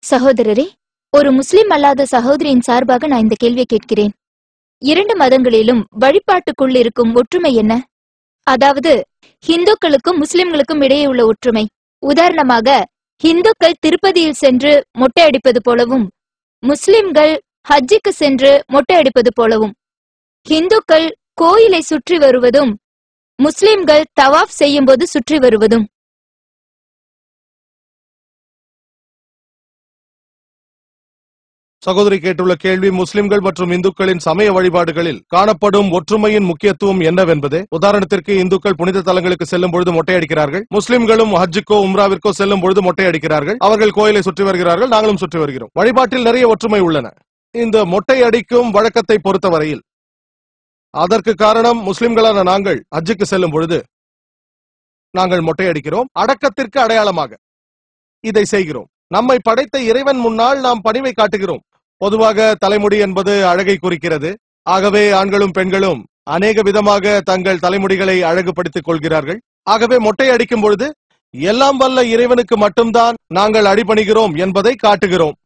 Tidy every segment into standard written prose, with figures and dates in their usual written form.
சகோதரரே, ஒரு முஸ்லிம் அல்லாத சகோதரியின் சார்பாக நான் இந்த கேள்வியை கேட்கிறேன். 2 மதங்களிலும் வழிபாட்டுக்குள் இருக்கும் ஒற்றுமை என்ன? அதாவது ஹிந்துக்களுக்கும் முஸ்லிம்களுக்கும் இடையே உள்ள ஒற்றுமை. உதாரணமாக, ஹிந்துக்கள் திருப்பதியில் சென்று மொட்டை அடிப்பது போலவும், முஸ்லிம்கள் ஹஜ்ஜுக்கு சென்று மொட்டை அடிப்பது போலவும், ஹிந்துக்கள் கோயிலை சுற்றி வருவதும் முஸ்லிம்கள் தவாஃப் செய்யும்போது சுற்றி வருவதும். சகோதரி கேட்டுள்ள கேள்வி முஸ்லிம்கள் மற்றும் இந்துக்களின் சமய வழிபாடுகளில் காணப்படும் ஒற்றுமையின் முக்கியத்துவம் என்னவென்பது. உதாரணத்திற்கு, இந்துக்கள் புனித தலங்களுக்கு செல்லும் பொழுது மொட்டை அடிக்கிறார்கள், முஸ்லிம்களும் ஹஜ்ஜுக்கோ உம்ராவிற்கோ செல்லும் பொழுது மொட்டை அடிக்கிறார்கள். அவர்கள் கோயிலை சுற்றி வருகிறார்கள், நாங்களும் சுற்றி வருகிறோம். வழிபாட்டில் நிறைய ஒற்றுமை உள்ளன. இந்த மொட்டை அடிக்கும் வழக்கத்தை பொறுத்தவரையில் அதற்கு காரணம், முஸ்லிம்களான நாங்கள் ஹஜ்ஜுக்கு செல்லும் பொழுது நாங்கள் மொட்டை அடிக்கிறோம். அடக்கத்திற்கு அடையாளமாக இதை செய்கிறோம். நம்மை படைத்த இறைவன் முன்னால் நாம் பணிவை காட்டுகிறோம். பொதுவாக தலைமுடி என்பது அழகை குறிக்கிறது. ஆகவே ஆண்களும் பெண்களும் அநேக விதமாக தங்கள் தலைமுடிகளை அழகுபடுத்திக் கொள்கிறார்கள். ஆகவே மொட்டை அடிக்கும் பொழுது எல்லாம் வல்ல இறைவனுக்கு மட்டும்தான் நாங்கள் அடிபணிகிறோம் என்பதை காட்டுகிறோம்.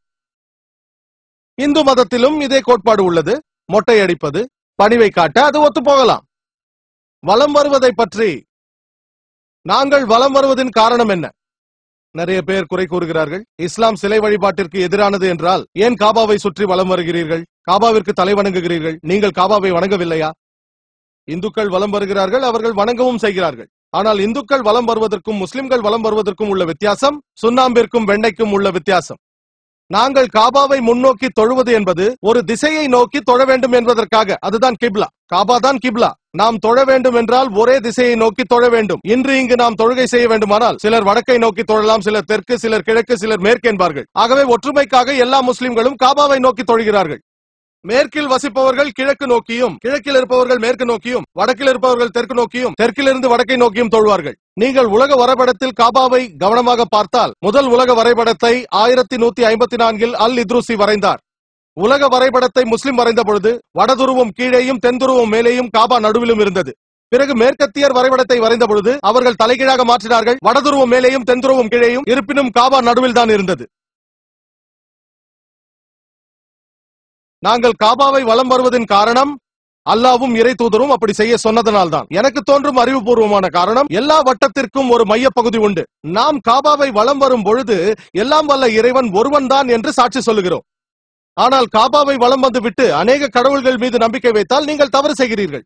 இந்து மதத்திலும் இதே கோட்பாடு உள்ளது. மொட்டை அடிப்பது பணிவை காட்ட, அது ஒத்து போகலாம். வலம் வருவதை பற்றி, நாங்கள் வலம் வருவதின் காரணம் என்ன? நிறைய பேர் குறை கூறுகிறார்கள். இஸ்லாம் சிலை வழிபாட்டிற்கு எதிரானது என்றால் ஏன் காபாவை சுற்றி வலம் வருகிறீர்கள்? காபாவிற்கு தலை வணங்குகிறீர்கள். நீங்கள் காபாவை வணங்கவில்லையா? இந்துக்கள் வலம் வருகிறார்கள், அவர்கள் வணங்கவும் செய்கிறார்கள். ஆனால் இந்துக்கள் வலம் வருவதற்கும் முஸ்லிம்கள் வலம் வருவதற்கும் உள்ள வித்தியாசம் சுண்ணாம்பிற்கும் வெண்ணைக்கும் உள்ள வித்தியாசம். நாங்கள் காபாவை முன்னோக்கி தொழுவது என்பது ஒரு திசையை நோக்கி தொழ வேண்டும் என்பதற்காக. அதுதான் கிப்லா. காபா தான் கிப்லா. நாம் தொழ வேண்டும் என்றால் ஒரே திசையை நோக்கி தொழ வேண்டும். இன்று இங்கு நாம் தொழுகை செய்ய வேண்டுமானால் சிலர் வடக்கை நோக்கி தொழலாம், சிலர் தெற்கு, சிலர் கிழக்கு, சிலர் மேற்கு என்பார்கள். ஆகவே ஒற்றுமைக்காக எல்லா முஸ்லிம்களும் காபாவை நோக்கி தொழுகிறார்கள். மேற்கில் வசிப்பவர்கள் கிழக்கு நோக்கியும், கிழக்கில் இருப்பவர்கள் மேற்கு நோக்கியும், வடக்கில் இருப்பவர்கள் தெற்கு நோக்கியும், தெற்கிலிருந்து வடக்கை நோக்கியும் தொழுவார்கள். நீங்கள் உலக வரைபடத்தில் காபாவை கவனமாக பார்த்தால், முதல் உலக வரைபடத்தை 1154 அல் இத்ரூசி வரைந்தார். உலக வரைபடத்தை முஸ்லிம் வரைந்த பொழுது வடதுருவம் கீழேயும் தென்துருவம் மேலேயும் காபா நடுவிலும் இருந்தது. பிறகு மேற்கத்தியர் வரைபடத்தை வரைந்த பொழுது அவர்கள் தலைகீழாக மாற்றினார்கள். வடதுருவம் மேலேயும் தென்துருவம் கீழேயும், இருப்பினும் காபா நடுவில் தான் இருந்தது. நாங்கள் காபாவை வலம் வருவதின் காரணம், அல்லாவும் இறை தூதரும் அப்படி செய்ய சொன்னதனால்தான். எனக்கு தோன்றும் அறிவுபூர்வமான காரணம், எல்லா வட்டத்திற்கும் ஒரு மையப்பகுதி உண்டு. நாம் காபாவை வலம் வரும் பொழுது எல்லாம் வல்ல இறைவன் ஒருவன் தான் என்று சாட்சி சொல்லுகிறோம். ஆனால் காபாவை வலம் வந்து விட்டு அநேக கடவுள்கள் மீது நம்பிக்கை வைத்தால் நீங்கள் தவறு செய்கிறீர்கள்.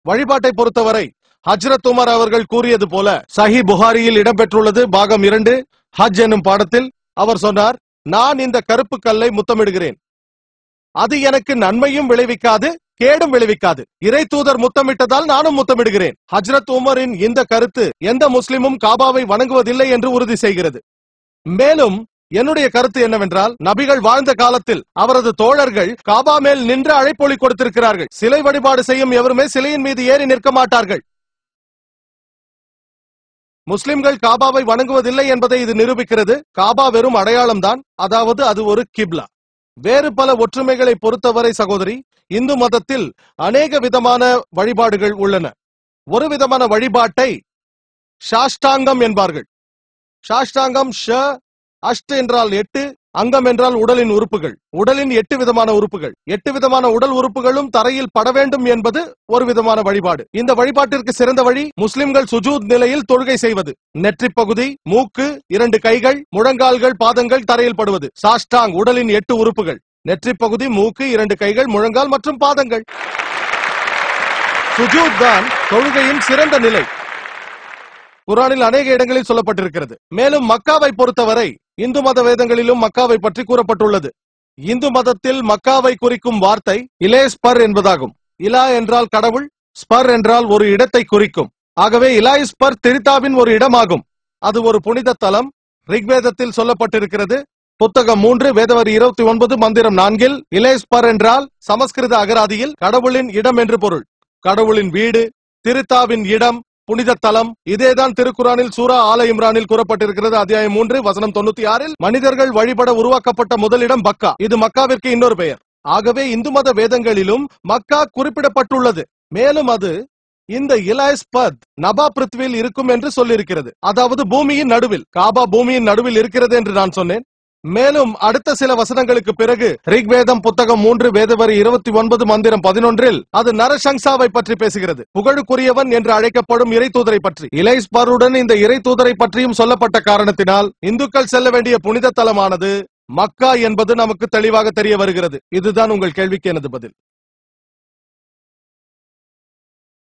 வழிபாட்டை பொறுத்தவரை ஹஜ்ரத் உமர் அவர்கள் கூறியது போல சஹி புகாரியில் இடம்பெற்றுள்ளது. பாகம் 2 ஹஜ் என்னும் பாடத்தில் அவர் சொன்னார், நான் இந்த கருப்பு கல்லை முத்தமிடுகிறேன். அது எனக்கு நன்மையும் விளைவிக்காது, கேடும் விளைவிக்காது. இறை தூதர் முத்தமிட்டதால் நானும் முத்தமிடுகிறேன். ஹஜ்ரத் உமரின் இந்த கருத்து எந்த முஸ்லிமும் காபாவை வணங்குவதில்லை என்று உறுதி செய்கிறது. மேலும் என்னுடைய கருத்து என்னவென்றால், நபிகள் வாழ்ந்த காலத்தில் அவரது தோழர்கள் காபா மேல் நின்று அழைப்பொலி கொடுத்திருக்கிறார்கள். சிலை வழிபாடு செய்யும் எவருமே சிலையின் மீது ஏறி நிற்க மாட்டார்கள். முஸ்லிம்கள் காபாவை வணங்குவதில்லை என்பதை இது நிரூபிக்கிறது. காபா வெறும் அடையாளம்தான், அதாவது அது ஒரு கிப்லா. வேறு பல ஒற்றுமைகளை பொறுத்தவரை சகோதரி, இந்து மதத்தில் அநேக விதமான வழிபாடுகள் உள்ளன. ஒரு விதமான வழிபாட்டை சாஷ்டாங்கம் என்பார்கள். சாஷ்டாங்கம் ஷ, அஷ்ட் என்றால் 8, அங்கம் என்றால் உடலின் உறுப்புகள். உடலின் 8 விதமான உறுப்புகள். 8 விதமான உடல் உறுப்புகளும் தரையில் பட வேண்டும் என்பது ஒரு விதமான வழிபாடு. இந்த வழிபாட்டிற்கு சிறந்த வழி முஸ்லிம்கள் சுஜூத் நிலையில் தொழுகை செய்வது. நெற்றி பகுதி, மூக்கு, 2 கைகள், முழங்கால்கள், பாதங்கள் தரையில் படுவது. சாஷ்டாங் உடலின் 8 உறுப்புகள். நெற்றி பகுதி, மூக்கு, 2 கைகள், முழங்கால் மற்றும் பாதங்கள். சுஜூத் தான் தொழுகையின் சிறந்த நிலை. குர்ஆனில் அநேக இடங்களில் சொல்லப்பட்டிருக்கிறது. மேலும் மக்காவை பொறுத்தவரை இந்து மத வேதங்களிலும் மக்காவை பற்றி கூறப்பட்டுள்ளது. இந்து மதத்தில் மக்காவை குறிக்கும் வார்த்தை இலே ஸ்பர் என்பதாகும். இலா என்றால் கடவுள், ஸ்பர் என்றால் ஒரு இடத்தை குறிக்கும். ஆகவே இலாய் ஸ்பர் திரிதாவின் ஒரு இடமாகும். அது ஒரு புனித தலம். ரிக்வேதத்தில் சொல்லப்பட்டிருக்கிறது. புத்தகம் 3 வேதவரி 29 மந்திரம் 4 இலேஸ்பர் என்றால் சமஸ்கிருத அகராதியில் கடவுளின் இடம் என்று பொருள். கடவுளின் வீடு, திருத்தாவின் இடம், புனித தலம். இதேதான் திருக்குரானில் சூரா ஆல இம்ரானில் கூறப்பட்டிருக்கிறது. அத்தியாயம் 3 வசனம் 96. மனிதர்கள் வழிபட உருவாக்கப்பட்ட முதலிடம் மக்கா. இது மக்காவிற்கு இன்னொரு பெயர். ஆகவே இந்து மத வேதங்களிலும் மக்கா குறிப்பிடப்பட்டுள்ளது. மேலும் அது இந்த இலாஸ்பத் நபா பிருத்வியில் இருக்கும் என்று சொல்லியிருக்கிறது. அதாவது பூமியின் நடுவில். காபா பூமியின் நடுவில் இருக்கிறது என்று நான் சொன்னேன். மேலும் அடுத்த சில வசனங்களுக்கு பிறகு ரிக்வேதம் புத்தகம் 3 வேதவரி 29 மந்திரம் 11 அது நரசங்சாவை பற்றி பேசுகிறது. புகழுக்குரியவன் என்று அழைக்கப்படும் இறை தூதரை பற்றி. இலைஸ்பருடன் இந்த இறை தூதரை பற்றியும் சொல்லப்பட்ட காரணத்தினால் இந்துக்கள் செல்ல வேண்டிய புனித தலமானது மக்கா என்பது நமக்கு தெளிவாக தெரிய வருகிறது. இதுதான் உங்கள் கேள்விக்கு எனது பதில்.